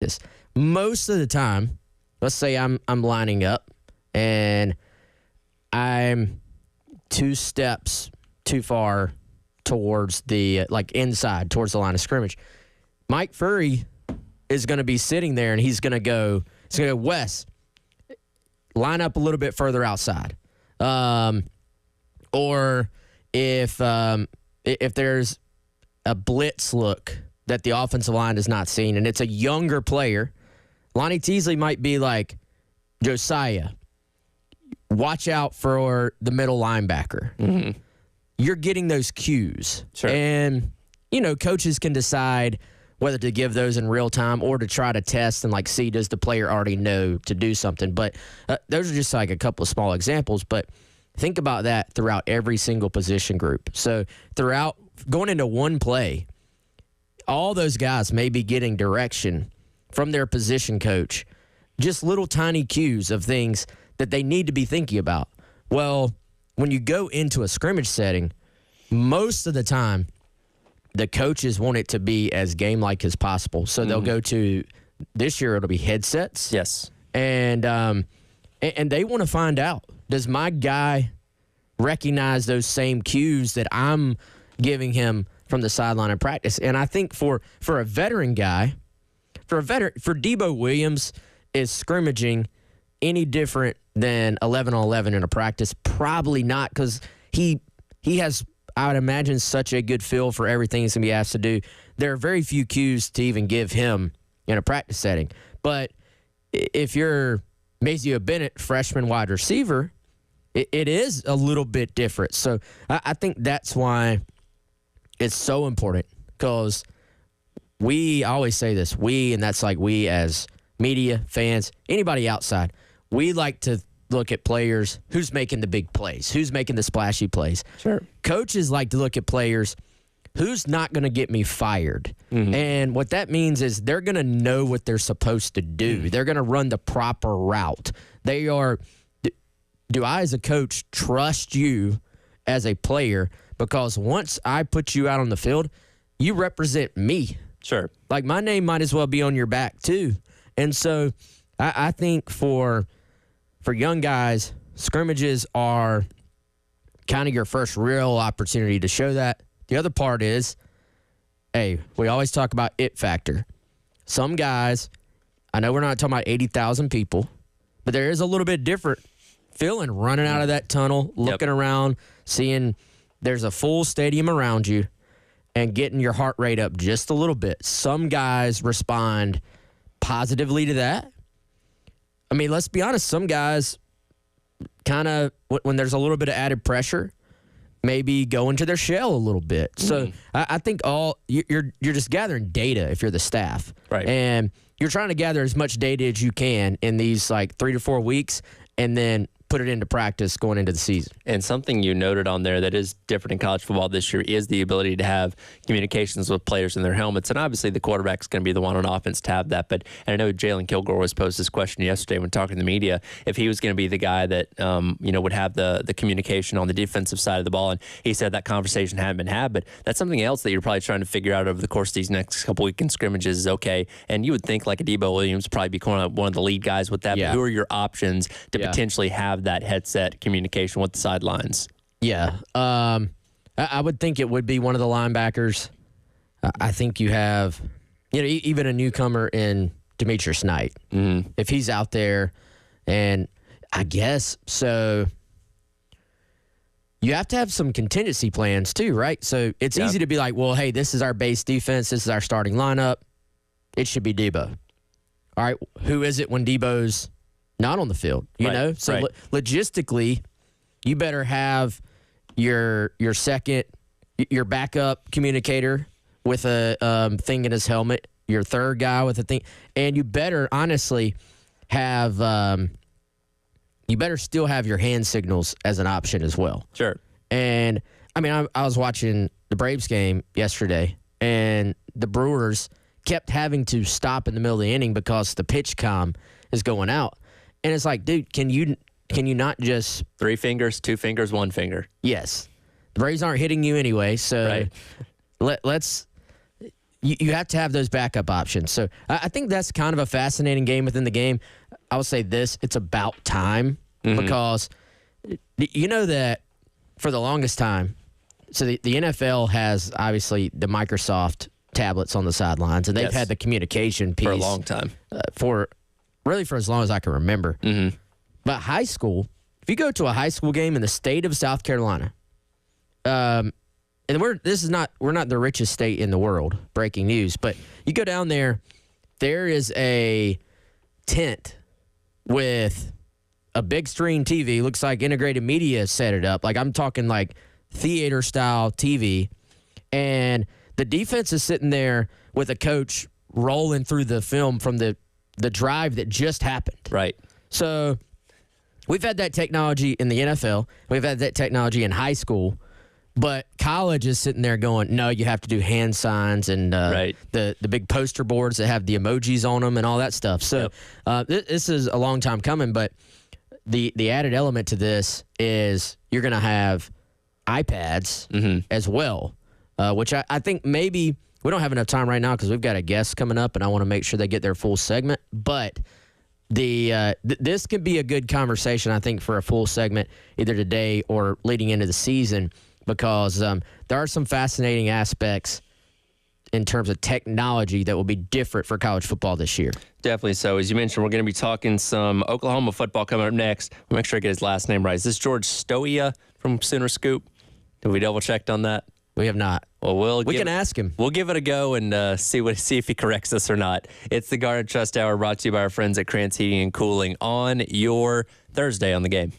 this. Most of the time, let's say I'm lining up and I'm 2 steps too far towards the inside towards the line of scrimmage. Mike Furry is going to be sitting there and he's going to go Wes, line up a little bit further outside. Or if there's a blitz look that the offensive line has not seen and it's a younger player, Lonnie Teasley might be like, Josiah, watch out for the middle linebacker. Mm-hmm. You're getting those cues. Sure. And, coaches can decide whether to give those in real time or to try to test and see, does the player already know to do something? But those are just a couple of small examples. But think about that throughout every single position group. So throughout going into one play, all those guys may be getting direction from their position coach, just little tiny cues of things that they need to be thinking about. Well, when you go into a scrimmage setting, most of the time, the coaches want it to be as game-like as possible. So they'll go to, this year it'll be headsets. Yes. And they want to find out, does my guy recognize those same cues that I'm giving him from the sideline in practice? And I think for a veteran guy, for Debo Williams, is scrimmaging any different than 11-on-11 in a practice? Probably not, because he has, I would imagine, such a good feel for everything he's going to be asked to do. There are very few cues to even give him in a practice setting. But if you're Mazio Bennett, freshman wide receiver, it is a little bit different. So I think that's why it's so important, because I always say this, and that's we as media, fans, anybody outside, we like to look at players, who's making the big plays, who's making the splashy plays. Sure. Coaches like to look at players, who's not going to get me fired. Mm-hmm. And what that means is they're going to know what they're supposed to do. Mm-hmm. They're going to run the proper route. Do I as a coach trust you as a player? Because once I put you out on the field, you represent me. Sure. My name might as well be on your back too. And so I think for young guys, scrimmages are kind of your first real opportunity to show that. The other part is, we always talk about it factor. Some guys, I know we're not talking about 80,000 people, but there is a little bit different feeling running out of that tunnel, looking around, seeing there's a full stadium around you, and getting your heart rate up just a little bit. Some guys respond positively to that. I mean, let's be honest, some guys kind of, when there's a little bit of added pressure, maybe go into their shell a little bit. So I think you're just gathering data if you're the staff. Right. And you're trying to gather as much data as you can in these 3 to 4 weeks, and then put it into practice going into the season. And something you noted on there that is different in college football this year is the ability to have communications with players in their helmets. And obviously the quarterback's going to be the one on offense to have that. But I know Jalen Kilgore was posed this question yesterday when talking to the media, if he was going to be the guy that, would have the communication on the defensive side of the ball. And he said that conversation hadn't been had. But that's something else that you're probably trying to figure out over the course of these next couple weekend scrimmages is okay. And you would think a Debo Williams would probably be one of the lead guys with that. Yeah. But who are your options to potentially have that headset communication with the sidelines? Yeah. I would think it would be one of the linebackers. I think you have, even a newcomer in Demetrius Knight. Mm-hmm. If he's out there, and I guess, so you have to have some contingency plans too, right? So it's easy to be like, well, hey, this is our base defense. This is our starting lineup. It should be Debo. All right, who is it when Debo's not on the field, you know? So logistically, you better have your second, your backup communicator with a thing in his helmet, your third guy with a thing, and you better honestly have, you better still have your hand signals as an option as well. Sure. And, I mean, I was watching the Braves game yesterday, and the Brewers kept having to stop in the middle of the inning because the pitch comm is going out. And it's like, dude, can you not just 3 fingers, 2 fingers, 1 finger? Yes. The Braves aren't hitting you anyway, so let's you have to have those backup options. So I think that's kind of a fascinating game within the game. I will say this: it's about time because you know that for the longest time. So the NFL has obviously the Microsoft tablets on the sidelines, and they've had the communication piece for a long time, for as long as I can remember. But high school, if you go to a high school game in the state of South Carolina, and we're not the richest state in the world. Breaking news, but you go down there, there is a tent with a big screen TV. Looks like integrated media set it up. Like I'm talking like theater style TV, and the defense is sitting there with a coach rolling through the film from the drive that just happened. Right. So we've had that technology in the NFL. We've had that technology in high school. But college is sitting there going, no, you have to do hand signs and the big poster boards that have the emojis on them and all that stuff. So this is a long time coming. But the added element to this is you're going to have iPads as well, which I think maybe we don't have enough time right now because we've got a guest coming up and I want to make sure they get their full segment. But this could be a good conversation, I think, for a full segment either today or leading into the season because there are some fascinating aspects in terms of technology that will be different for college football this year. Definitely so. As you mentioned, we're going to be talking some Oklahoma football coming up next. We'll make sure I get his last name right. Is this George Stoia from Sooner Scoop? Have we double-checked on that? We have not. Well, we can ask him. We'll give it a go and see if he corrects us or not. It's the Garnet Trust Hour brought to you by our friends at Krantz Heating and Cooling on your Thursday on the game.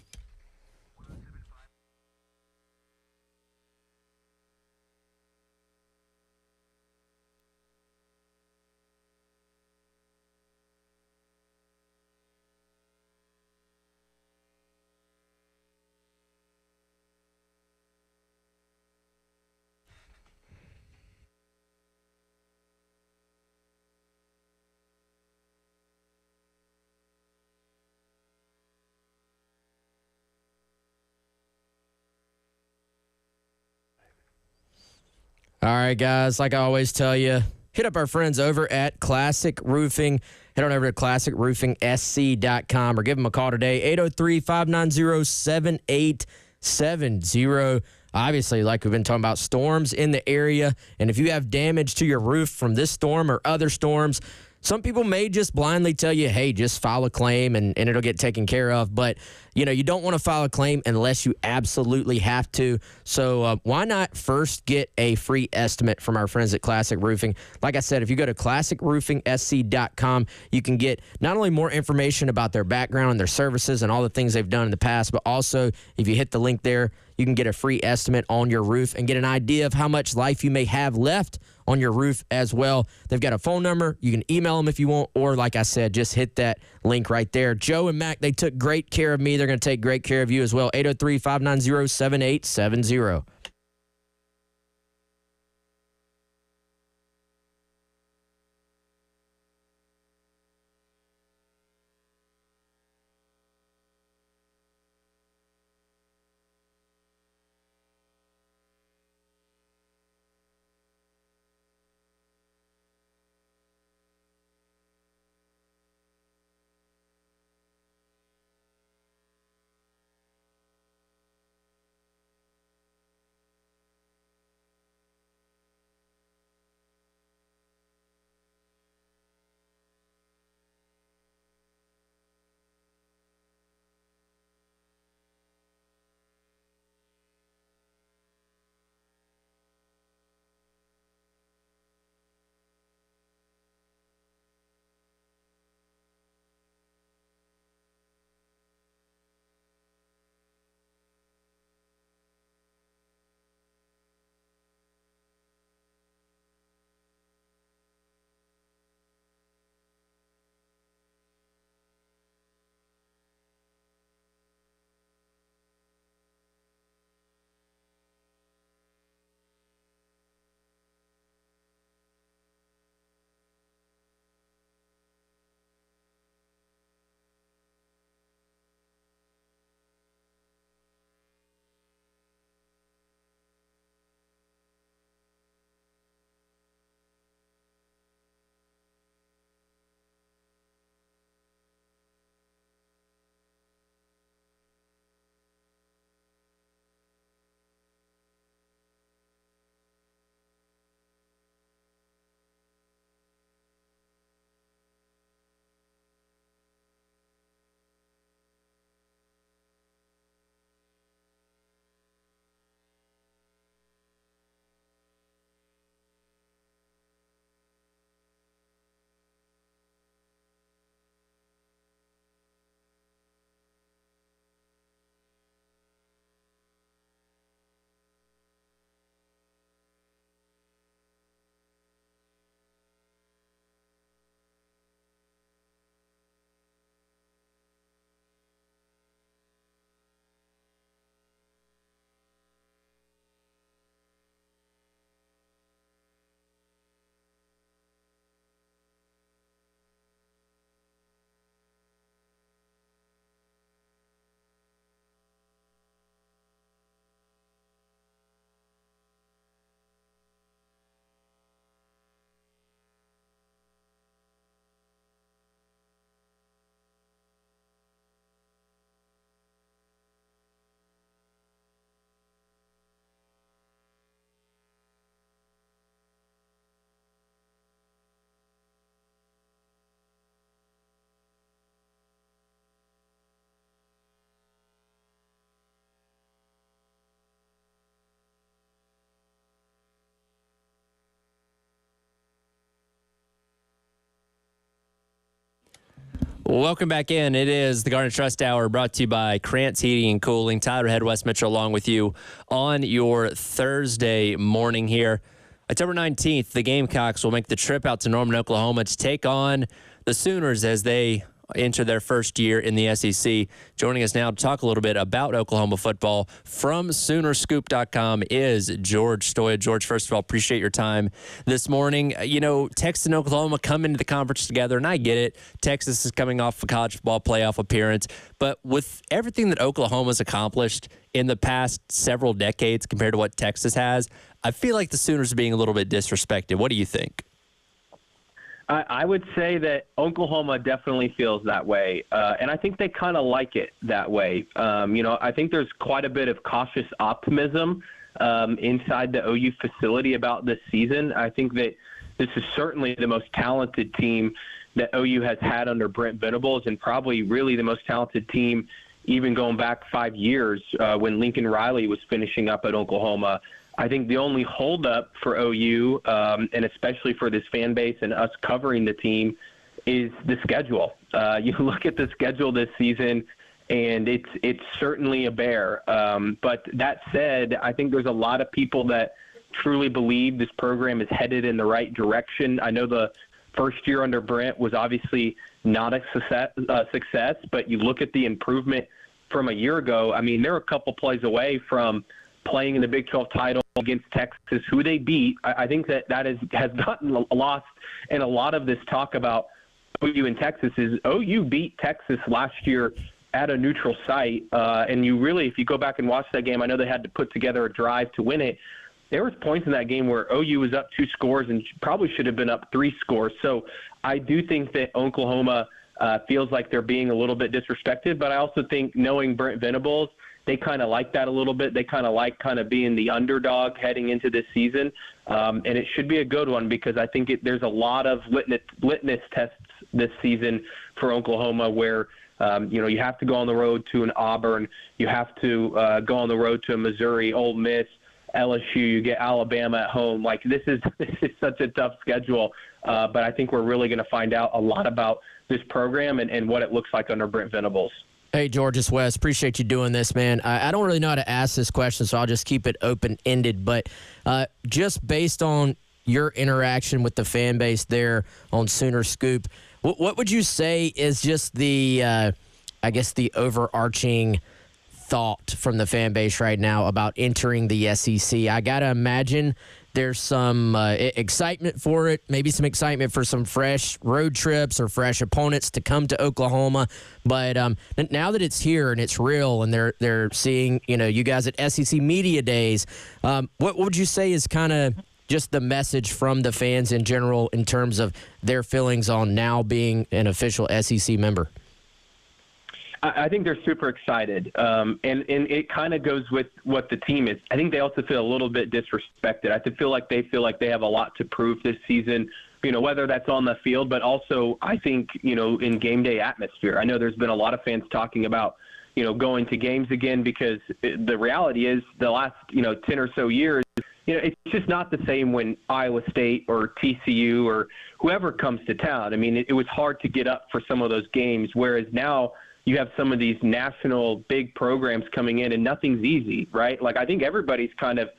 All right, guys, like I always tell you, hit up our friends over at Classic Roofing. Head on over to classicroofingsc.com or give them a call today, 803-590-7870. Obviously, like we've been talking about, storms in the area. And if you have damage to your roof from this storm or other storms, some people may just blindly tell you, hey, just file a claim and it'll get taken care of. But, you don't want to file a claim unless you absolutely have to. So why not first get a free estimate from our friends at Classic Roofing? Like I said, if you go to classicroofingsc.com, you can get not only more information about their background and their services and all the things they've done in the past, but also if you hit the link there, you can get a free estimate on your roof and get an idea of how much life you may have left on your roof as well. They've got a phone number. You can email them if you want, or like I said, just hit that link right there. Joe and Mac, they took great care of me. They're going to take great care of you as well. 803-590-7870. Welcome back in. It is the Garnet Trust Hour brought to you by Krantz Heating and Cooling. Tyler Head, Wes Mitchell along with you on your Thursday morning here. October 19th, the Gamecocks will make the trip out to Norman, Oklahoma to take on the Sooners as they enter their first year in the SEC. Joining us now to talk a little bit about Oklahoma football from Soonerscoop.com is George Stoya. George, first of all, appreciate your time this morning. You know, Texas and Oklahoma come into the conference together, and I get it. Texas is coming off a college football playoff appearance, but with everything that Oklahoma's accomplished in the past several decades compared to what Texas has, I feel like the Sooners are being a little bit disrespected. What do you think? I would say that Oklahoma definitely feels that way, and I think they kind of like it that way. I think there's quite a bit of cautious optimism inside the OU facility about this season. I think that this is certainly the most talented team that OU has had under Brent Venables, and probably really the most talented team even going back 5 years when Lincoln Riley was finishing up at Oklahoma. I think the only holdup for OU, and especially for this fan base and us covering the team, is the schedule. You look at the schedule this season, and it's certainly a bear. But that said, I think there's a lot of people that truly believe this program is headed in the right direction. I know the first year under Brent was obviously not a success, but you look at the improvement from a year ago. I mean, they're a couple plays away from playing in the Big 12 title against Texas, who they beat. I think that has gotten lost in a lot of this talk about OU and Texas. Is OU beat Texas last year at a neutral site, and you really, if you go back and watch that game, I know they had to put together a drive to win it. There was points in that game where OU was up 2 scores and probably should have been up 3 scores. So I do think that Oklahoma feels like they're being a little bit disrespected, but I also think, knowing Brent Venables, they kind of like that a little bit. They kind of like being the underdog heading into this season. And it should be a good one, because I think there's a lot of litmus tests this season for Oklahoma where, you have to go on the road to an Auburn. You have to go on the road to a Missouri, Ole Miss, LSU. You get Alabama at home. Like, this is such a tough schedule. But I think we're really going to find out a lot about this program and what it looks like under Brent Venables. Hey, George, it's Wes. Appreciate you doing this, man. I don't really know how to ask this question, so I'll just keep it open-ended. But just based on your interaction with the fan base there on Sooner Scoop, what would you say is just the overarching thought from the fan base right now about entering the SEC? I got to imagine there's some excitement for it, maybe some excitement for some fresh road trips or fresh opponents to come to Oklahoma. But now that it's here and it's real, and they're seeing you guys at SEC Media Days, what would you say is kind of just the message from the fans in general in terms of their feelings on now being an official SEC member? I think they're super excited, and it kind of goes with what the team is. I think they also feel a little bit disrespected. I feel like they have a lot to prove this season, whether that's on the field, but also I think, in game day atmosphere. I know there's been a lot of fans talking about, going to games again, because the reality is the last, 10 or so years, it's just not the same when Iowa State or TCU or whoever comes to town. I mean, it was hard to get up for some of those games, whereas now you have some of these national big programs coming in, and nothing's easy, right? Like, I think everybody's kind of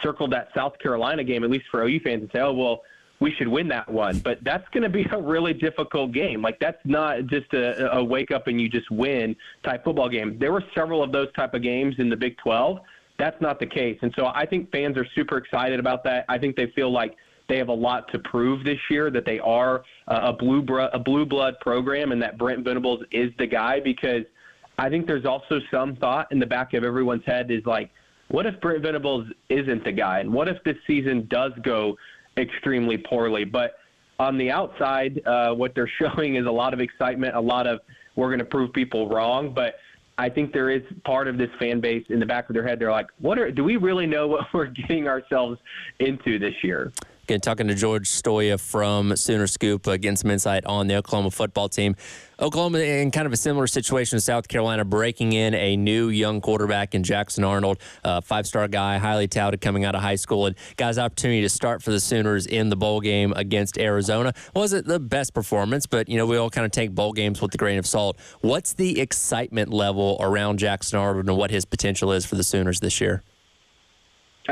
circled that South Carolina game, at least for OU fans, and say, oh, well, we should win that one. But that's going to be a really difficult game. Like, that's not just a wake up and you just win type football game. There were several of those type of games in the Big 12. That's not the case. And so I think fans are super excited about that. I think they feel like they have a lot to prove this year, that they are a blue blood program, and that Brent Venables is the guy, because I think there's also some thought in the back of everyone's head is like, what if Brent Venables isn't the guy? And what if this season does go extremely poorly? But on the outside, what they're showing is a lot of excitement, a lot of, we're going to prove people wrong. But I think there is part of this fan base in the back of their head. They're like, do we really know what we're getting ourselves into this year? Again, talking to George Stoya from Sooner Scoop, getting some insight on the Oklahoma football team. Oklahoma in kind of a similar situation to South Carolina, breaking in a new young quarterback in Jackson Arnold, five-star guy, highly touted coming out of high school, and got his opportunity to start for the Sooners in the bowl game against Arizona. Wasn't the best performance, but, we all kind of take bowl games with a grain of salt. What's the excitement level around Jackson Arnold and what his potential is for the Sooners this year?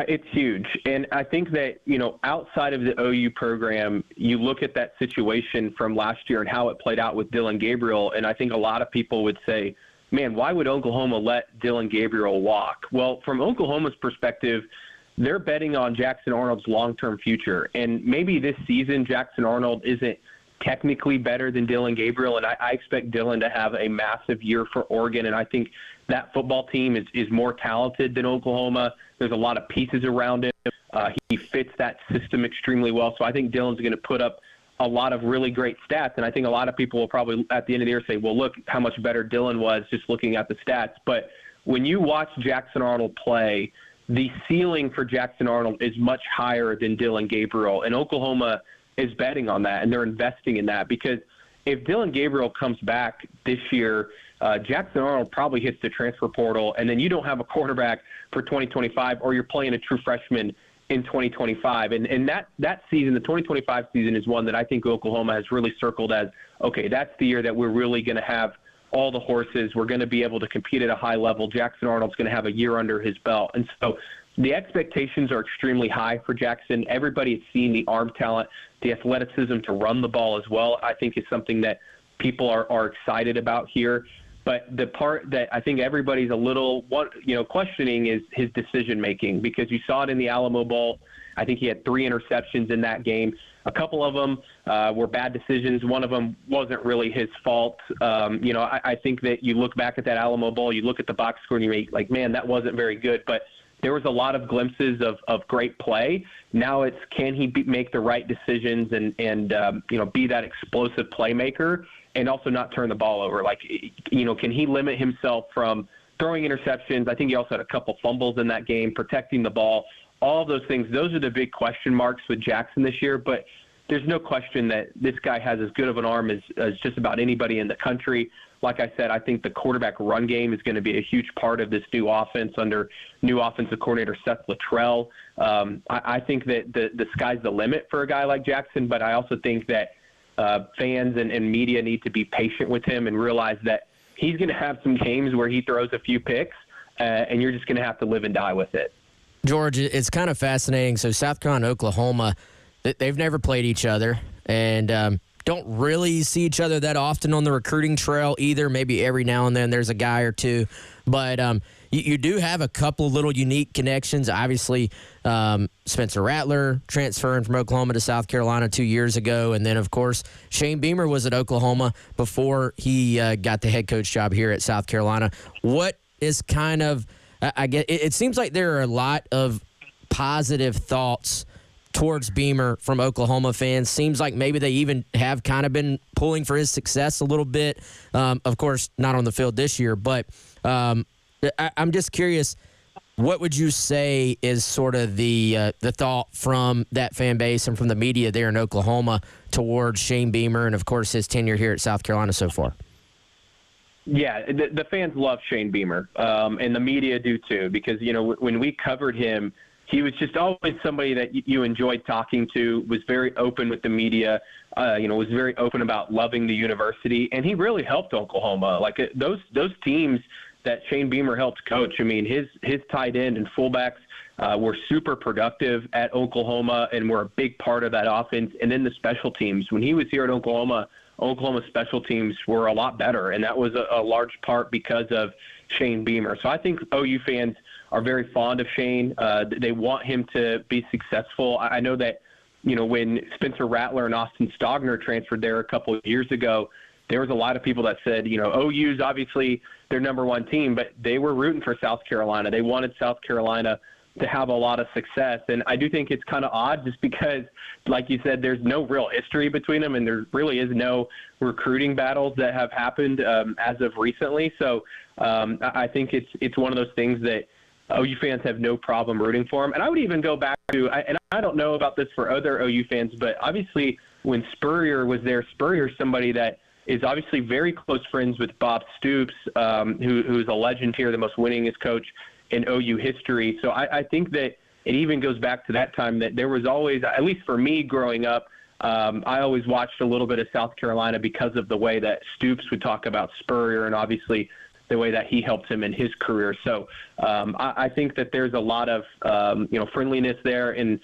It's huge. And I think that, outside of the OU program, you look at that situation from last year and how it played out with Dillon Gabriel, and I think a lot of people would say, man, why would Oklahoma let Dillon Gabriel walk? Well, from Oklahoma's perspective, they're betting on Jackson Arnold's long-term future. And maybe this season Jackson Arnold isn't technically better than Dillon Gabriel, and I expect Dillon to have a massive year for Oregon, and I think that football team is more talented than Oklahoma. There's a lot of pieces around him. He fits that system extremely well, so I think Dillon's going to put up a lot of really great stats, and I think a lot of people will probably at the end of the year say, well, look how much better Dillon was just looking at the stats. But when you watch Jackson Arnold play, the ceiling for Jackson Arnold is much higher than Dillon Gabriel, and Oklahoma is betting on that, and they're investing in that because if Dillon Gabriel comes back this year, Jackson Arnold probably hits the transfer portal, and then you don't have a quarterback for 2025, or you're playing a true freshman in 2025. And that season, the 2025 season, is one that I think Oklahoma has really circled as, okay, that's the year that we're really going to have all the horses. We're going to be able to compete at a high level. Jackson Arnold's going to have a year under his belt. And so the expectations are extremely high for Jackson. Everybody has seen the arm talent, the athleticism to run the ball as well, I think is something that people are excited about here. But the part that I think everybody's a little questioning is his decision-making, because you saw it in the Alamo Bowl. I think he had 3 interceptions in that game. A couple of them were bad decisions. One of them wasn't really his fault. I think that you look back at that Alamo Bowl, you look at the box score, and you make like, man, that wasn't very good. But there was a lot of glimpses of great play. Now it's, can he make the right decisions and be that explosive playmaker and also not turn the ball over? Like, can he limit himself from throwing interceptions? I think he also had a couple fumbles in that game, protecting the ball. All of those things, those are the big question marks with Jackson this year. But there's no question that this guy has as good of an arm as just about anybody in the country. Like I said, I think the quarterback run game is going to be a huge part of this new offense under new offensive coordinator Seth Luttrell. I think that the sky's the limit for a guy like Jackson, but I also think that fans and media need to be patient with him and realize that he's going to have some games where he throws a few picks, and you're just going to have to live and die with it. George, it's kind of fascinating. So South Carolina, Oklahoma, they've never played each other, and don't really see each other that often on the recruiting trail either. Maybe every now and then there's a guy or two. But you do have a couple little unique connections. Obviously, Spencer Rattler transferring from Oklahoma to South Carolina 2 years ago. And then, of course, Shane Beamer was at Oklahoma before he got the head coach job here at South Carolina. What is kind of, I guess, it seems like there are a lot of positive thoughts towards Beamer from Oklahoma fans. Seems like maybe they even have kind of been pulling for his success a little bit. Of course, not on the field this year, but I'm just curious, what would you say is sort of the thought from that fan base and from the media there in Oklahoma towards Shane Beamer and, of course, his tenure here at South Carolina so far? Yeah, the fans love Shane Beamer, and the media do too, because, when we covered him, he was just always somebody that you enjoyed talking to, was very open with the media, was very open about loving the university, and he really helped Oklahoma. Like those teams that Shane Beamer helped coach, I mean, his tight end and fullbacks were super productive at Oklahoma and were a big part of that offense. And then the special teams, when he was here at Oklahoma special teams were a lot better, and that was a large part because of Shane Beamer. So I think OU fans are very fond of Shane. They want him to be successful. I know that, when Spencer Rattler and Austin Stogner transferred there a couple of years ago, there was a lot of people that said, OU's obviously their number one team, but they were rooting for South Carolina. They wanted South Carolina to have a lot of success. And I do think it's kind of odd just because, like you said, there's no real history between them, and there really is no recruiting battles that have happened as of recently. So I think it's one of those things that OU fans have no problem rooting for him. And I would even go back to, and I don't know about this for other OU fans, but obviously when Spurrier was there, Spurrier's somebody that is obviously very close friends with Bob Stoops, who's a legend here, the most winningest coach in OU history. So I think that it even goes back to that time that there was always, at least for me growing up, I always watched a little bit of South Carolina because of the way that Stoops would talk about Spurrier and obviously the way that he helped him in his career. So I think that there's a lot of, friendliness there. And,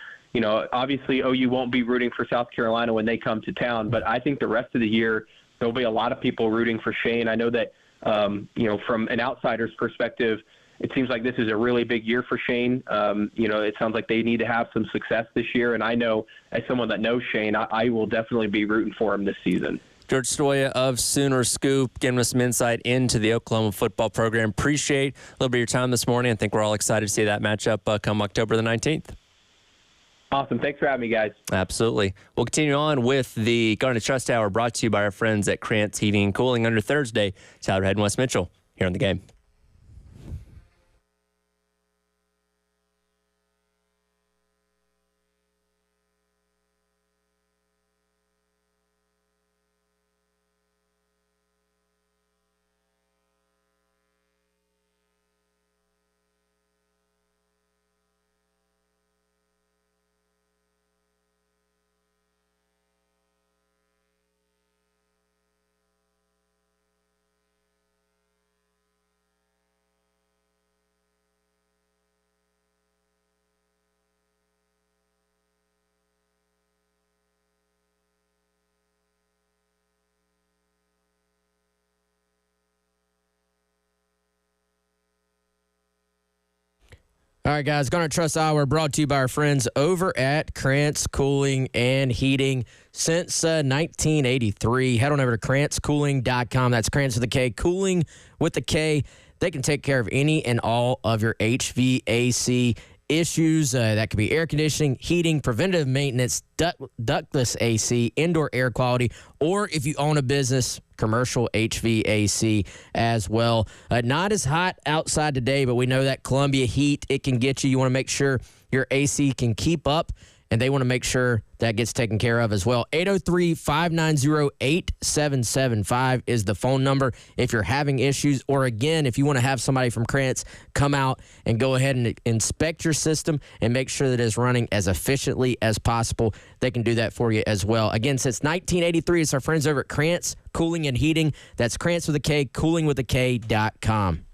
obviously OU won't be rooting for South Carolina when they come to town, but I think the rest of the year there'll be a lot of people rooting for Shane. I know that, from an outsider's perspective, it seems like this is a really big year for Shane. It sounds like they need to have some success this year. And I know, as someone that knows Shane, I will definitely be rooting for him this season. George Stoya of Sooner Scoop giving us some insight into the Oklahoma football program. Appreciate a little bit of your time this morning. I think we're all excited to see that matchup come October the 19th. Awesome. Thanks for having me, guys. Absolutely. We'll continue on with the Garnet Trust Hour brought to you by our friends at Krantz Heating and Cooling under Thursday. Tyler Head and Wes Mitchell here on The Game. All right, guys, Garnet Trust Hour brought to you by our friends over at Krantz Cooling and Heating since 1983. Head on over to KrantzCooling.com. That's Krantz with a K, Cooling with a K. They can take care of any and all of your HVAC issues. That could be air conditioning, heating, preventative maintenance, ductless AC, indoor air quality, or if you own a business, commercial HVAC as well. Not as hot outside today, but we know that Columbia heat, it can get you. You want to make sure your AC can keep up, and they want to make sure that gets taken care of as well. 803-590-8775 is the phone number if you're having issues, or again, if you want to have somebody from Krantz come out and go ahead and inspect your system and make sure that it's running as efficiently as possible. They can do that for you as well. Again, since 1983, it's our friends over at Krantz Cooling and Heating. That's Krantz with a K, coolingwithak.com.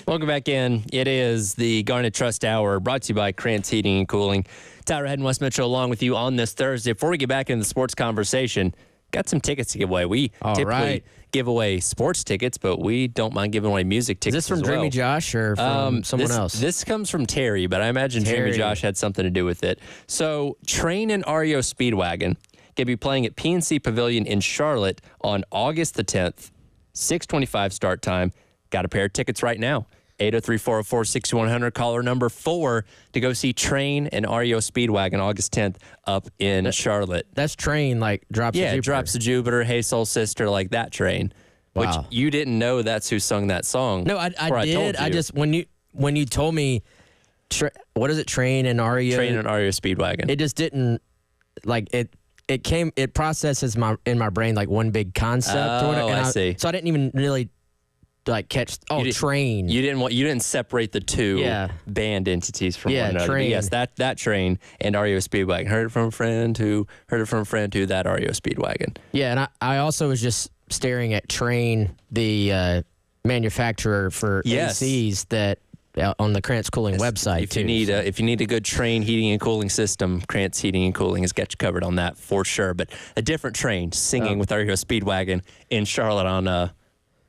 Welcome back in. It is the Garnet Trust Hour, brought to you by Krantz Heating and Cooling. Tyler Head and Wes Mitchell along with you on this Thursday. Before we get back into the sports conversation, got some tickets to give away. We typically give away sports tickets, but we don't mind giving away music tickets. Is this from Dreamy Josh or from someone else? This comes from Terry, but I imagine Dreamy Josh had something to do with it. So, Train and REO Speedwagon going to be playing at PNC Pavilion in Charlotte on August the 10th, 6:25 start time. Got a pair of tickets right now. 803-404-6100, caller number 4 to go see Train and REO Speedwagon August 10th up in Charlotte. That's Train, like Drops of Jupiter. Drops of Jupiter, Hey Soul Sister, like that Train. Wow. Which you didn't know that's who sung that song. No, I did. I just, when you told me, what is it, Train and REO? Train and REO Speedwagon. It just didn't, like, it processes in my brain like one big concept. Oh, or whatever, and I see. So I didn't even really like catch Train. You didn't separate the two band entities from one another. Train. Yes, that Train and REO Speedwagon. Heard it from a friend who that REO Speedwagon. Yeah, and I also was just staring at Train, the manufacturer for ACs that on the Krantz Cooling website. If you need a good Train heating and cooling system, Krantz Heating and Cooling has got you covered on that for sure. But a different Train singing with REO Speedwagon in Charlotte on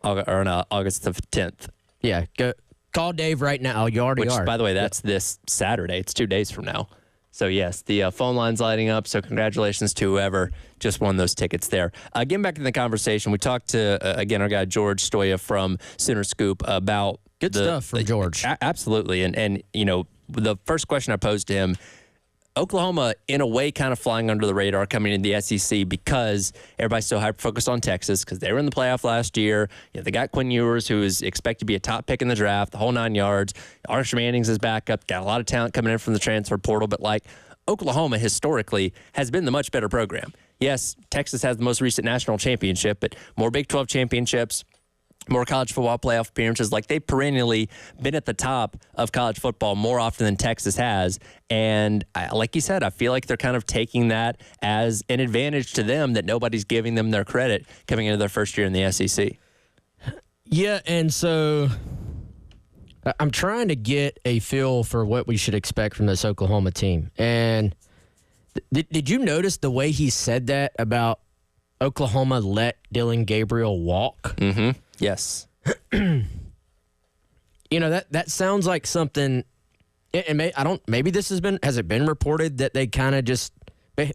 August the 10th. Yeah, go call Dave right now. You already are. By the way, that's this Saturday. It's 2 days from now. So, yes, the phone line's lighting up. So, congratulations to whoever just won those tickets there. Getting back in the conversation, we talked to, again, our guy George Stoya from Sooner Scoop about good stuff from George. Absolutely. And, you know, the first question I posed to him, Oklahoma, in a way, kind of flying under the radar coming into the SEC because everybody's so hyper-focused on Texas because they were in the playoff last year. You know, they got Quinn Ewers, who is expected to be a top pick in the draft, the whole 9 yards. Arch Manning's is back up. Got a lot of talent coming in from the transfer portal. But, like, Oklahoma historically has been the much better program. Yes, Texas has the most recent national championship, but more Big 12 championships, more college football playoff appearances. Like, they've perennially been at the top of college football more often than Texas has. And like you said, I feel like they're kind of taking that as an advantage to them that nobody's giving them their credit coming into their first year in the SEC. Yeah, and so I'm trying to get a feel for what we should expect from this Oklahoma team. And did you notice the way he said that about Oklahoma let Dylan Gabriel walk? Mm-hmm. Yes. You know, that sounds like something, and maybe this has it been reported that they kind of just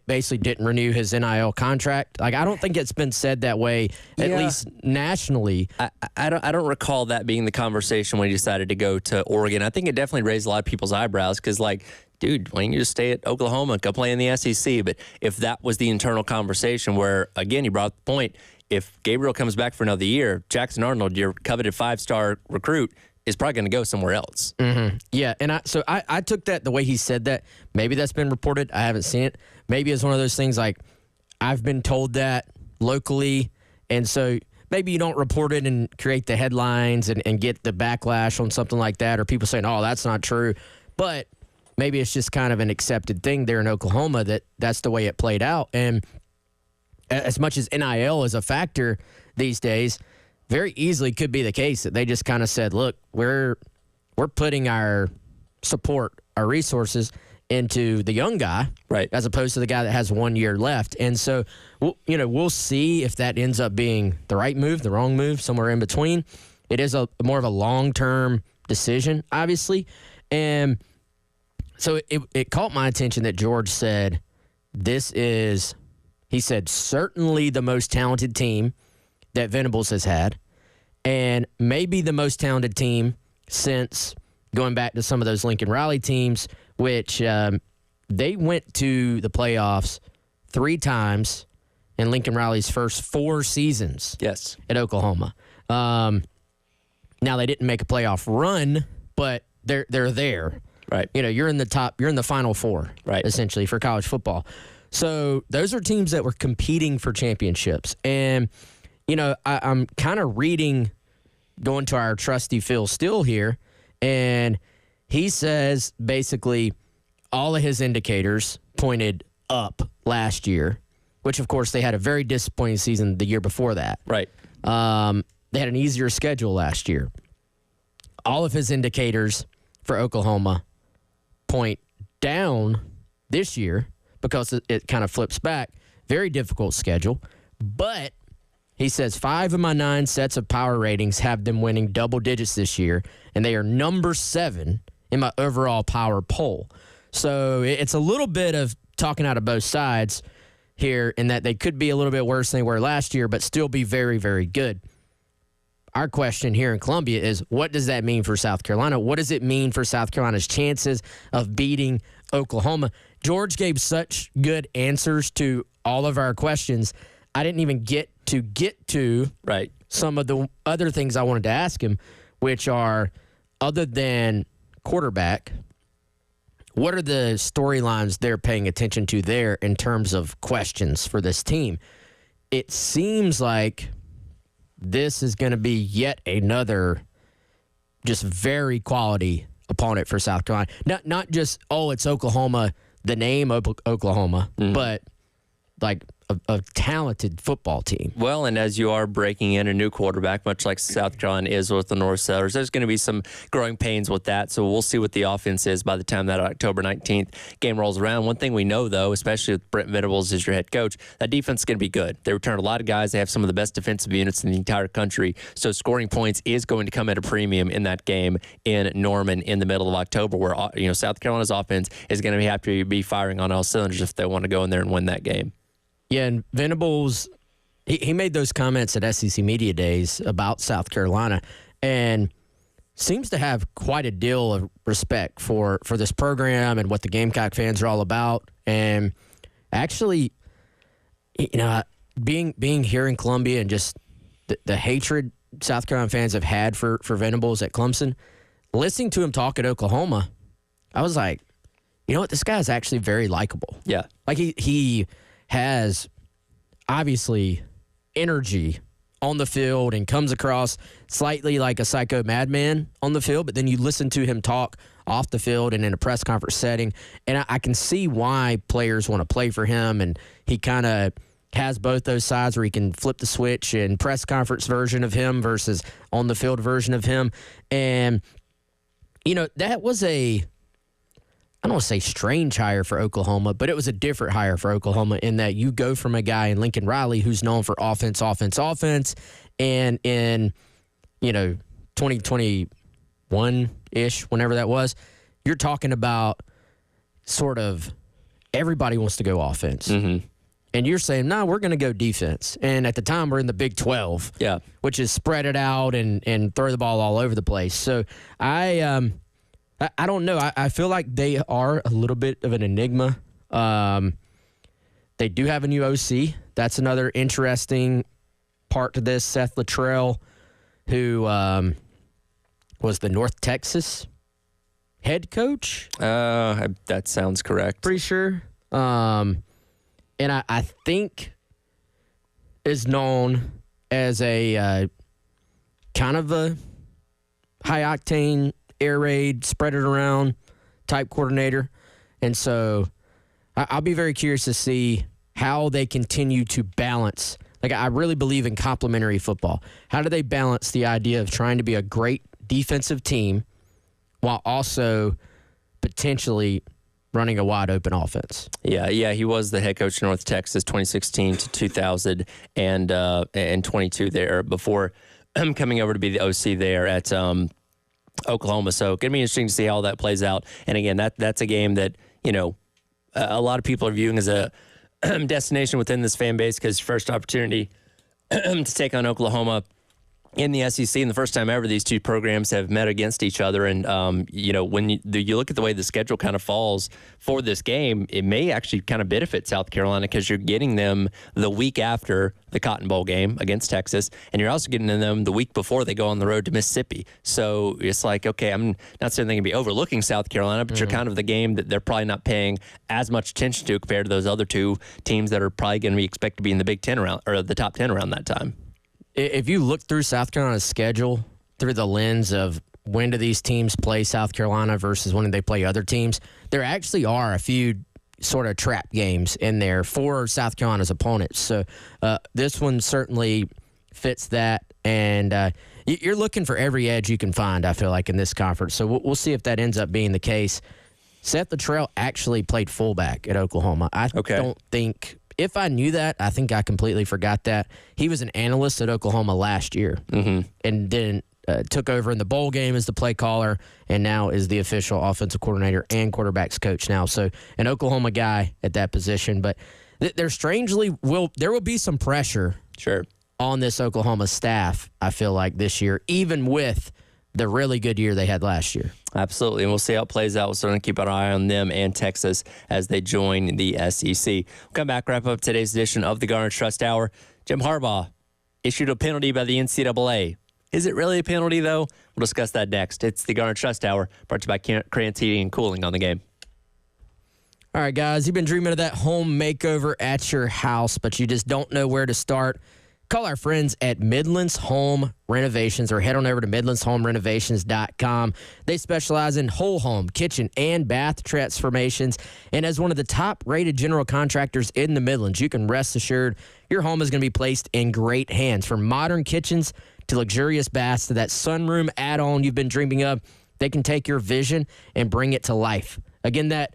basically didn't renew his NIL contract? Like, I don't think it's been said that way, at least nationally. I don't recall that being the conversation when he decided to go to Oregon. I think it definitely raised a lot of people's eyebrows because, like, dude, why don't you just stay at Oklahoma and go play in the SEC? But if that was the internal conversation where, again, he brought up the point, if Gabriel comes back for another year, Jackson Arnold, your coveted 5-star recruit, is probably going to go somewhere else. Mm-hmm. Yeah, and I took that the way he said that. Maybe that's been reported. I haven't seen it. Maybe it's one of those things like I've been told that locally, and so maybe you don't report it and create the headlines and get the backlash on something like that, or people saying, oh, that's not true. But maybe it's just kind of an accepted thing there in Oklahoma that's the way it played out. And as much as NIL is a factor these days, very easily could be the case that they just kind of said, look, we're putting our support, our resources into the young guy, right, as opposed to the guy that has 1 year left. And so, we'll see if that ends up being the right move, the wrong move, somewhere in between. It is more of a long-term decision, obviously. And so it caught my attention that George said, he said, certainly the most talented team that Venables has had, and maybe the most talented team since going back to some of those Lincoln Riley teams, which they went to the playoffs 3 times in Lincoln Riley's first 4 seasons. Yes, at Oklahoma. Now they didn't make a playoff run, but they're there. Right. You know, you're in the Final Four, right, essentially, for college football. So those are teams that were competing for championships. And, you know, I'm kind of going to our trusty Phil Steele here, and he says basically all of his indicators pointed up last year, which, of course, they had a very disappointing season the year before that. Right. They had an easier schedule last year. all of his indicators for Oklahoma point down this year because it kind of flips back. Very difficult schedule. But he says 5 of my 9 sets of power ratings have them winning double digits this year, and they are number 7 in my overall power poll. So it's a little bit of talking out of both sides here in that they could be a little bit worse than they were last year, but still be very, very good. Our question here in Columbia is, what does that mean for South Carolina? What does it mean for South Carolina's chances of beating Oklahoma? George gave such good answers to all of our questions. I didn't even get to right some of the other things I wanted to ask him, which are, other than quarterback, what are the storylines they're paying attention to there in terms of questions for this team? It seems like this is going to be yet another just very quality opponent for South Carolina. Not just, it's Oklahoma, the name Oklahoma, but like a talented football team. Well, and as you are breaking in a new quarterback, much like South Carolina is with the North Sellers, there's going to be some growing pains with that. So we'll see what the offense is by the time that October 19th game rolls around. One thing we know, though, especially with Brent Venables as your head coach, that defense is going to be good. They return a lot of guys. They have some of the best defensive units in the entire country. So scoring points is going to come at a premium in that game in Norman in the middle of October, where South Carolina's offense is going to have to be firing on all cylinders if they want to go in there and win that game. Yeah, and Venables, he made those comments at SEC Media Days about South Carolina and seems to have quite a deal of respect for this program and what the Gamecock fans are all about. And actually, being here in Columbia and just the hatred South Carolina fans have had for Venables at Clemson, listening to him talk at Oklahoma, I was like, you know what, this guy is actually very likable. Yeah. Like he has obviously energy on the field and comes across slightly like a psycho madman on the field, but then you listen to him talk off the field and in a press conference setting, and I can see why players want to play for him, and he kind of has both those sides where he can flip the switch and press conference version of him versus on the field version of him. And, that was I don't want to say strange hire for Oklahoma, but it was a different hire for Oklahoma in that you go from a guy in Lincoln Riley who's known for offense, and in, 2021-ish, whenever that was, you're talking about sort of everybody wants to go offense. Mm-hmm. And you're saying, no, we're going to go defense. And at the time, we're in the Big 12, which is spread it out and throw the ball all over the place. So I don't know. I feel like they are a little bit of an enigma. They do have a new OC. That's another interesting part to this. Seth Luttrell, who was the North Texas head coach. That sounds correct. Pretty sure. And I think is known as a kind of a high-octane, air raid, spread it around type coordinator. And so I'll be very curious to see how they continue to balance. Like, I really believe in complementary football. How do they balance the idea of trying to be a great defensive team while also potentially running a wide open offense? Yeah, he was the head coach of North Texas 2016 to 2022 there before coming over to be the OC there at Oklahoma. So it's going to be interesting to see how that plays out. And again, that's a game that, a lot of people are viewing as a destination within this fan base because first opportunity to take on Oklahoma in the SEC, and the first time ever these two programs have met against each other. And, when you look at the way the schedule kind of falls for this game, it may actually kind of benefit South Carolina because you're getting them the week after the Cotton Bowl game against Texas, and you're also getting them the week before they go on the road to Mississippi. So it's like, okay, I'm not saying they can be overlooking South Carolina, but you're kind of the game that they're probably not paying as much attention to compared to those other two teams that are probably going to be expected to be in the Big Ten around, or the top 10 around that time. If you look through South Carolina's schedule through the lens of when do these teams play South Carolina versus when do they play other teams, there actually are a few sort of trap games in there for South Carolina's opponents. So this one certainly fits that. And, you're looking for every edge you can find, I feel like, in this conference. So we'll see if that ends up being the case. Seth Luttrell actually played fullback at Oklahoma. I don't think, if I knew that, I think I completely forgot that. He was an analyst at Oklahoma last year and then took over in the bowl game as the play caller and now is the official offensive coordinator and quarterbacks coach now. So an Oklahoma guy at that position. But there will be some pressure on this Oklahoma staff, I feel like, this year, even with the really good year they had last year. Absolutely, and we'll see how it plays out. We'll certainly keep an eye on them and Texas as they join the SEC. We'll come back, wrap up today's edition of the Garnet Trust Hour. Jim Harbaugh issued a penalty by the NCAA. Is it really a penalty, though? We'll discuss that next. It's the Garnet Trust Hour, brought to you by Grant Heating and Cooling on the Game. All right, guys, you've been dreaming of that home makeover at your house, but you just don't know where to start. Call our friends at Midlands Home Renovations or head on over to MidlandsHomeRenovations.com. They specialize in whole home, kitchen, and bath transformations. And as one of the top-rated general contractors in the Midlands, you can rest assured your home is going to be placed in great hands. From modern kitchens to luxurious baths to that sunroom add-on you've been dreaming of, they can take your vision and bring it to life. Again, that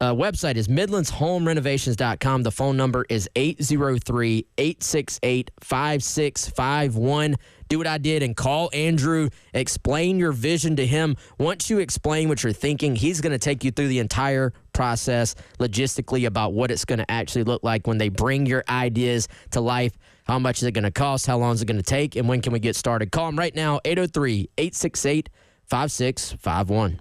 website is MidlandsHomeRenovations.com. The phone number is 803-868-5651. Do what I did and call Andrew. Explain your vision to him. Once you explain what you're thinking, he's going to take you through the entire process logistically about what it's going to actually look like when they bring your ideas to life. How much is it going to cost? How long is it going to take? And when can we get started? Call him right now, 803-868-5651.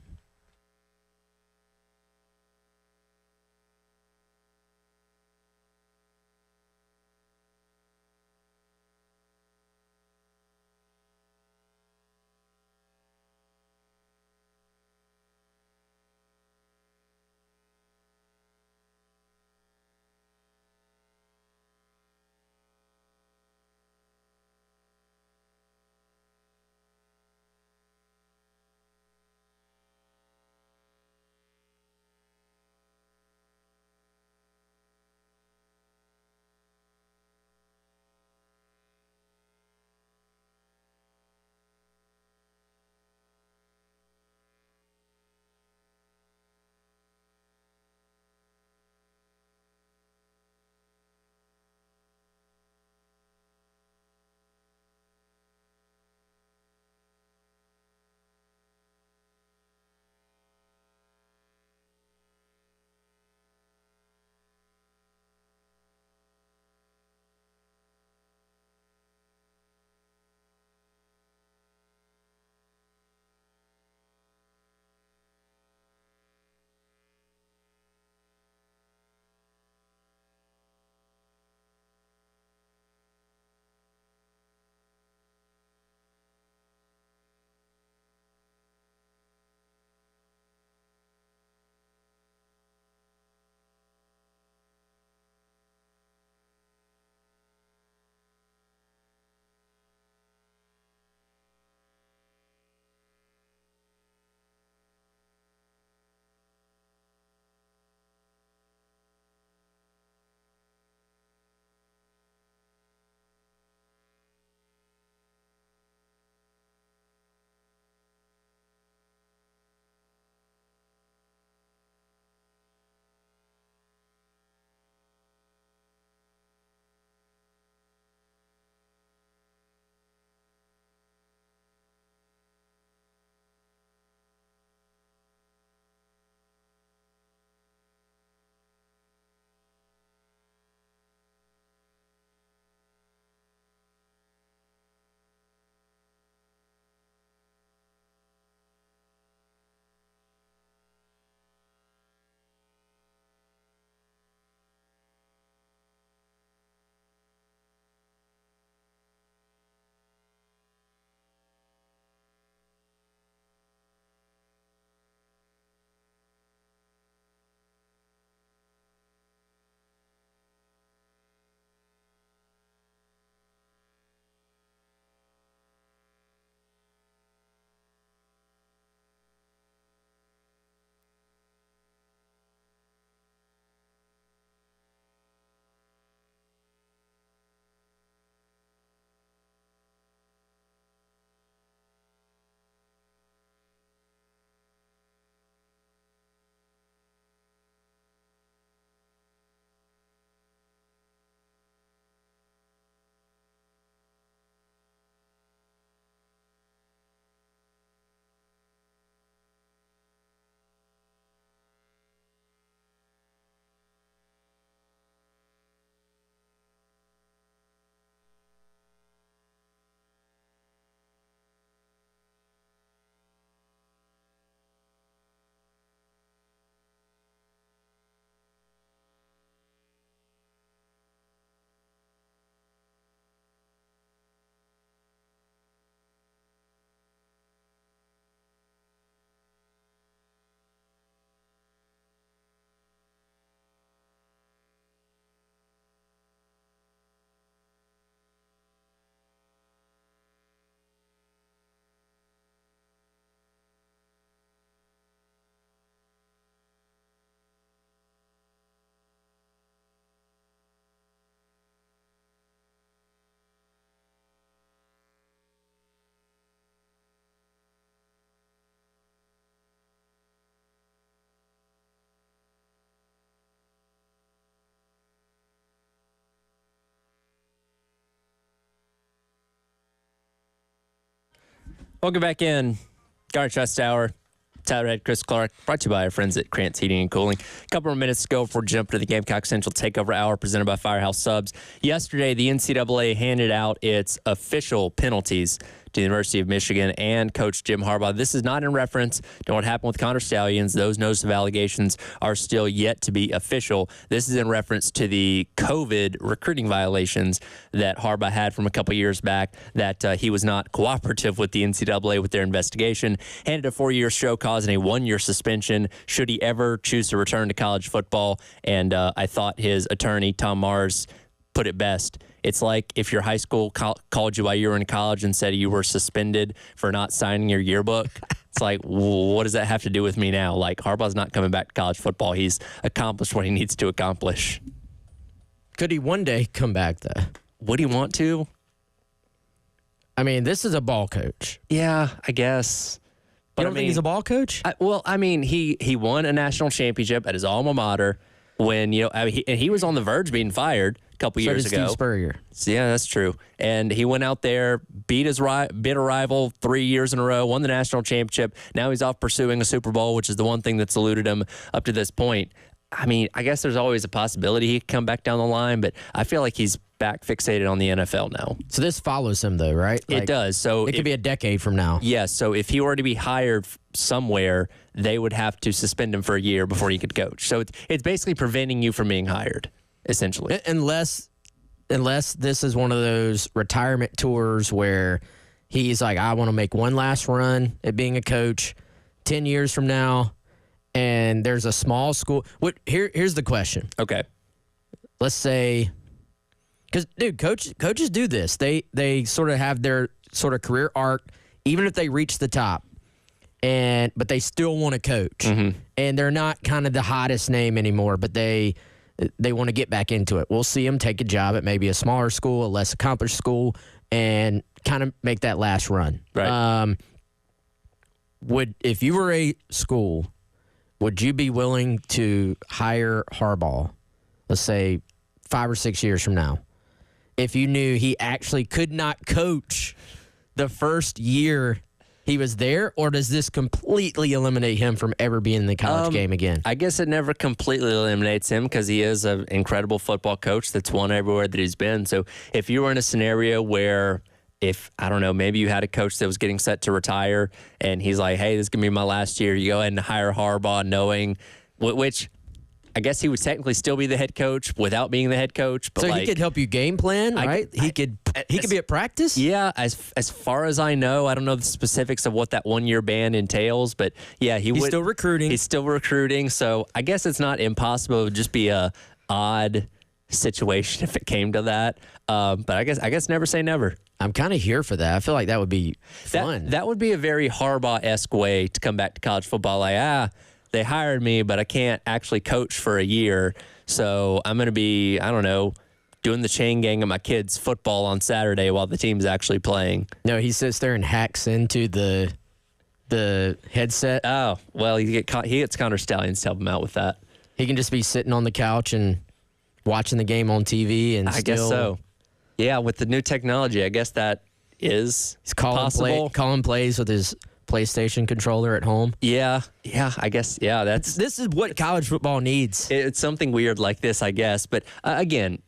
Welcome back in. Garnet Trust Hour. Tyler Head, Chris Clark, brought to you by our friends at Krantz Heating and Cooling. A couple more minutes to go before jumping to the Gamecock Central Takeover Hour presented by Firehouse Subs. Yesterday, the NCAA handed out its official penalties to the University of Michigan and Coach Jim Harbaugh. This is not in reference to what happened with Connor Stallions. Those notice of allegations are still yet to be official. This is in reference to the COVID recruiting violations that Harbaugh had from a couple years back, that he was not cooperative with the NCAA with their investigation. Handed a 4-year show cause and a 1-year suspension should he ever choose to return to college football. And I thought his attorney, Tom Mars, put it best. It's like if your high school called you while you were in college and said you were suspended for not signing your yearbook. It's like, what does that have to do with me now? Like, Harbaugh's not coming back to college football. He's accomplished what he needs to accomplish. Could he one day come back, though? Would he want to? I mean, this is a ball coach. Yeah, I guess. But You don't think he's a ball coach? He won a national championship at his alma mater when, he was on the verge of being fired a couple years ago. Steve Spurrier. So, yeah, that's true. And he went out there, beat a rival 3 years in a row, won the national championship. Now he's off pursuing a Super Bowl, which is the one thing that's eluded him up to this point. I mean, I guess there's always a possibility he could come back down the line, but I feel like he's back fixated on the NFL now. So this follows him, though, right? It does. So it could be a decade from now. Yes. So if he were to be hired somewhere, they would have to suspend him for a year before he could coach. So it's basically preventing you from being hired, essentially. Unless this is one of those retirement tours where he's like, I want to make one last run at being a coach 10 years from now, and there's a small school. Here's the question. Okay. Let's say, because, dude, coaches do this. They sort of have their sort of career arc, even if they reach the top, but they still want to coach. Mm-hmm. And they're not kind of the hottest name anymore, but they want to get back into it. We'll see them take a job at maybe a smaller school, a less accomplished school, and kind of make that last run. Right. If you were a school, would you be willing to hire Harbaugh, let's say 5 or 6 years from now, if you knew he actually could not coach the first year he was there, or does this completely eliminate him from ever being in the college game again? I guess it never completely eliminates him because he is an incredible football coach that's won everywhere that he's been. So if you were in a scenario where, maybe you had a coach that was getting set to retire and he's like, hey, this is going to be my last year. You go ahead and hire Harbaugh knowing, which I guess he would technically still be the head coach without being the head coach. But so he could help you game plan, right? He could be at practice? Yeah, as far as I know, I don't know the specifics of what that 1-year ban entails, but yeah, he's still recruiting. He's still recruiting, so I guess it's not impossible. It would just be a odd situation if it came to that. But I guess never say never. I'm kind of here for that. I feel like that would be fun. That would be a very Harbaugh-esque way to come back to college football. Like, they hired me, but I can't actually coach for a year. So I'm going to be, doing the chain gang of my kids' football on Saturday while the team's actually playing. No, he sits there and hacks into the headset. Oh, well, he gets Connor Stallions to help him out with that. He can just be sitting on the couch and watching the game on TV. And I guess so. Yeah, with the new technology, I guess that is possible. Calling plays with his PlayStation controller at home. Yeah, I guess, this is what college football needs. It's something weird like this, I guess. But again,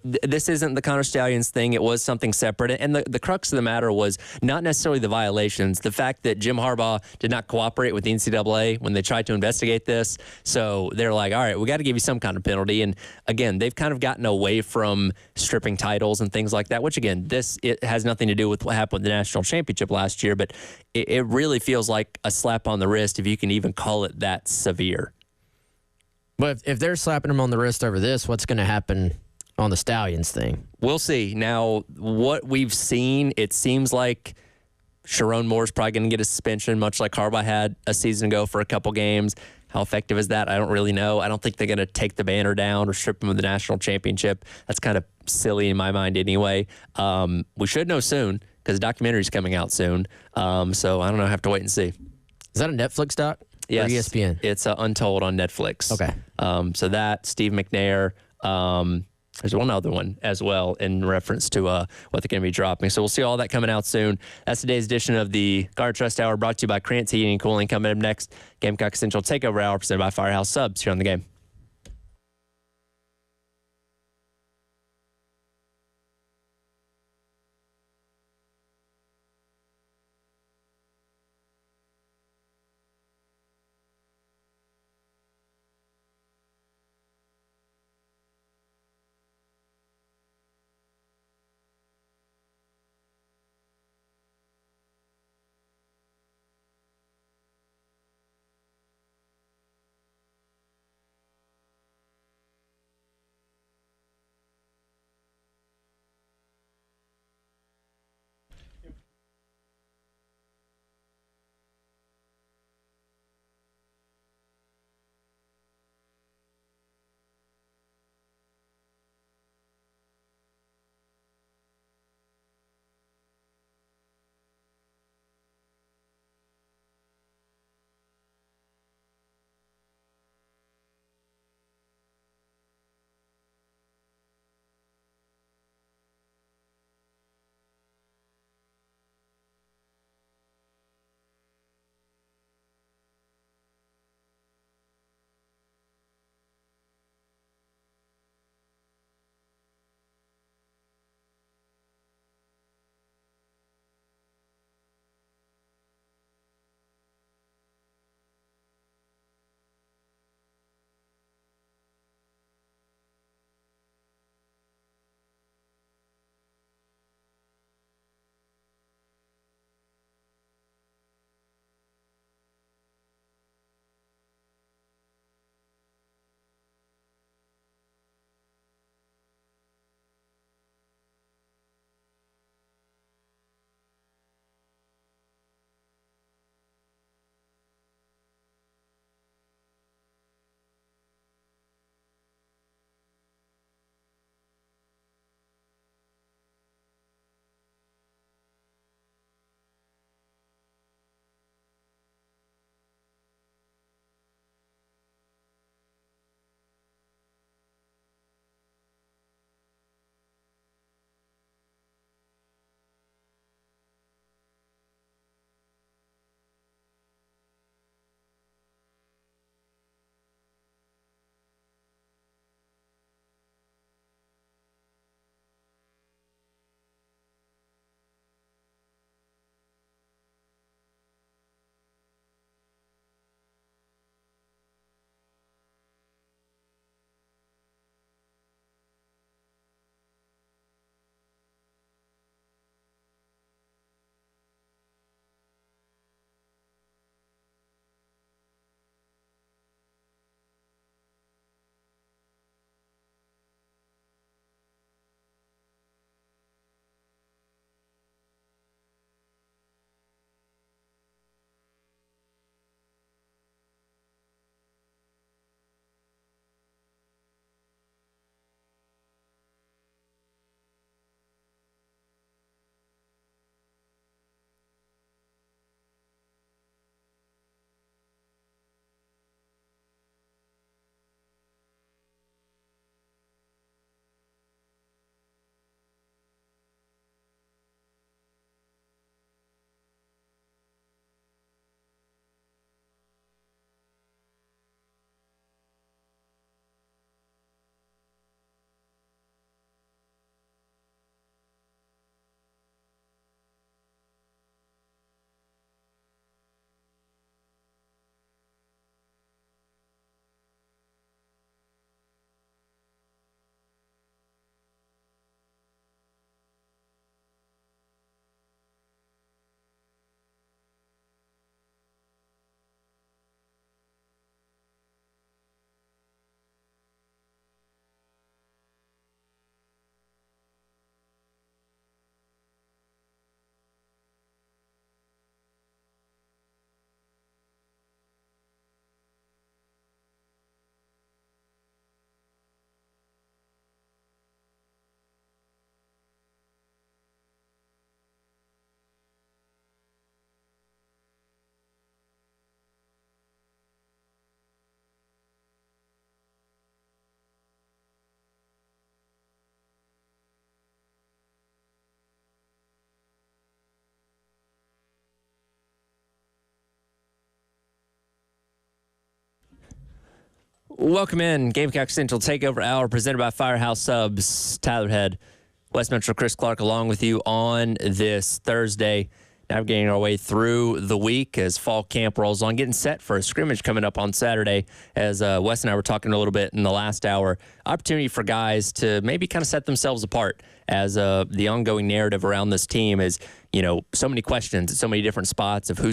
this isn't the Connor Stallions thing. It was something separate. And the crux of the matter was not necessarily the violations, the fact that Jim Harbaugh did not cooperate with the NCAA when they tried to investigate this. So they're like, all right, we got to give you some kind of penalty. And again, they've kind of gotten away from stripping titles and things like that, which again, it has nothing to do with what happened with the national championship last year. But it really feels like a slap on the wrist if you can even call it that severe. But if they're slapping him on the wrist over this, what's going to happen on the Stallions thing? We'll see. Now, what we've seen, it seems like Sharon Moore's probably going to get a suspension, much like Harbaugh had a season ago for a couple games. How effective is that? I don't really know. I don't think they're going to take the banner down or strip him of the national championship. That's kind of silly in my mind anyway. We should know soon because the documentary's coming out soon. So I don't know. I have to wait and see. Is that a Netflix doc? Yes. Or ESPN? It's Untold on Netflix. Okay. So that, Steve McNair, There's one other one as well in reference to what they're going to be dropping. So we'll see all that coming out soon. That's today's edition of the Garnet Trust Hour, brought to you by Krantz Heating and Cooling. Coming up next, Gamecock Central Takeover Hour presented by Firehouse Subs here on the Game. Welcome in. Gamecock Central Takeover Hour presented by Firehouse Subs. Tyler Head, Westminster, Chris Clark along with you on this Thursday. Navigating our way through the week as fall camp rolls on, getting set for a scrimmage coming up on Saturday. As Wes and I were talking a little bit in the last hour, opportunity for guys to maybe kind of set themselves apart as the ongoing narrative around this team is, so many questions at so many different spots of who's